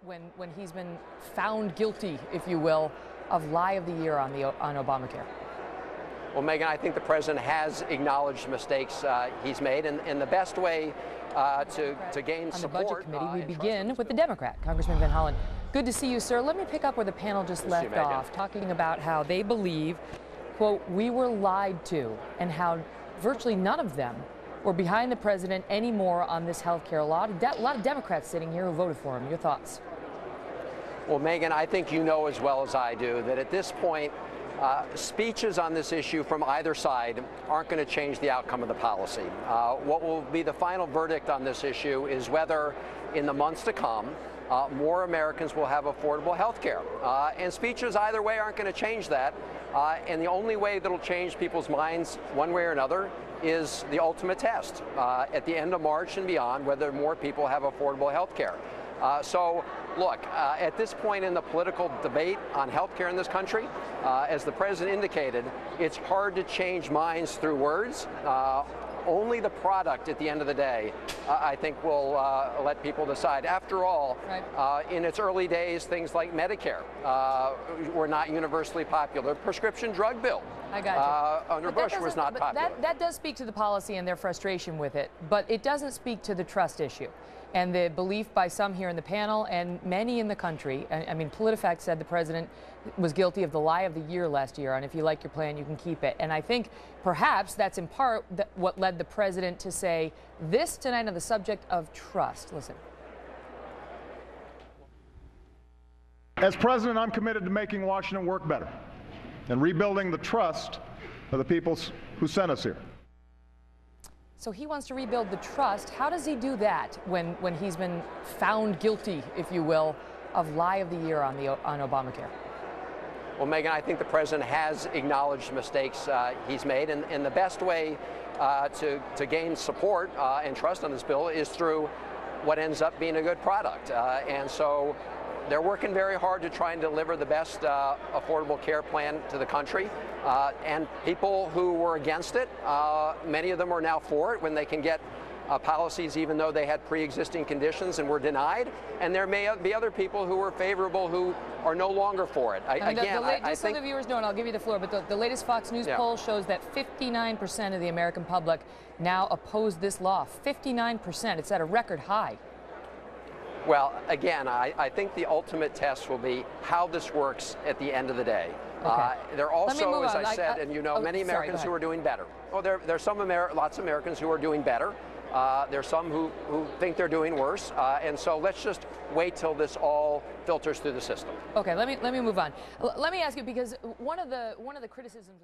when he's been found guilty, if you will, of lie of the year on Obamacare? Well, Megyn, I think the president has acknowledged mistakes he's made, and the best way to gain support. On the Budget Committee, we begin with the Democrat, Congressman Van Hollen. Good to see you, sir. Let me pick up where the panel just left off, talking about how they believe, quote, we were lied to, and how virtually none of them were behind the president anymore on this health care law. A lot of Democrats sitting here who voted for him. Your thoughts? Well, Megyn, I think you know as well as I do that at this point, speeches on this issue from either side aren't going to change the outcome of the policy. What will be the final verdict on this issue is whether, in the months to come, more Americans will have affordable health care. And speeches either way aren't going to change that. And the only way that will change people's minds one way or another is the ultimate test at the end of March and beyond, whether more people have affordable health care. So, look, at this point in the political debate on health care in this country, as the president indicated, it's hard to change minds through words. Only the product at the end of the day, I think, will let people decide. After all, in its early days, things like Medicare were not universally popular. The prescription drug bill under Bush was not popular. That does speak to the policy and their frustration with it, but it doesn't speak to the trust issue and the belief by some here in the panel and many in the country. I mean, PolitiFact said the president was guilty of the lie of the year last year, and if you like your plan, you can keep it. And I think perhaps that's in part what led the president to say this tonight on the subject of trust. Listen. As president, I'm committed to making Washington work better and rebuilding the trust of the people who sent us here. So he wants to rebuild the trust. How does he do that when he's been found guilty, if you will, of lie of the year on Obamacare? Well, Megyn, I think the president has acknowledged mistakes he's made, and the best way to gain support and trust on this bill is through what ends up being a good product. And so they're working very hard to try and deliver the best affordable care plan to the country. And people who were against it, many of them are now for it when they can get policies even though they had pre-existing conditions and were denied. And there may be other people who were favorable who are no longer for it. Just so the viewers know, and I'll give you the floor, but the latest Fox News poll shows that 59% of the American public now oppose this law. 59%. It's at a record high. Well, again, I think the ultimate test will be how this works at the end of the day. There are also, as I said, and you know, many Americans who are doing better. Well, there's lots of Americans who are doing better. There's some who think they're doing worse. And so let's just wait till this all filters through the system. Okay, let me move on. Let me ask you, because one of the criticisms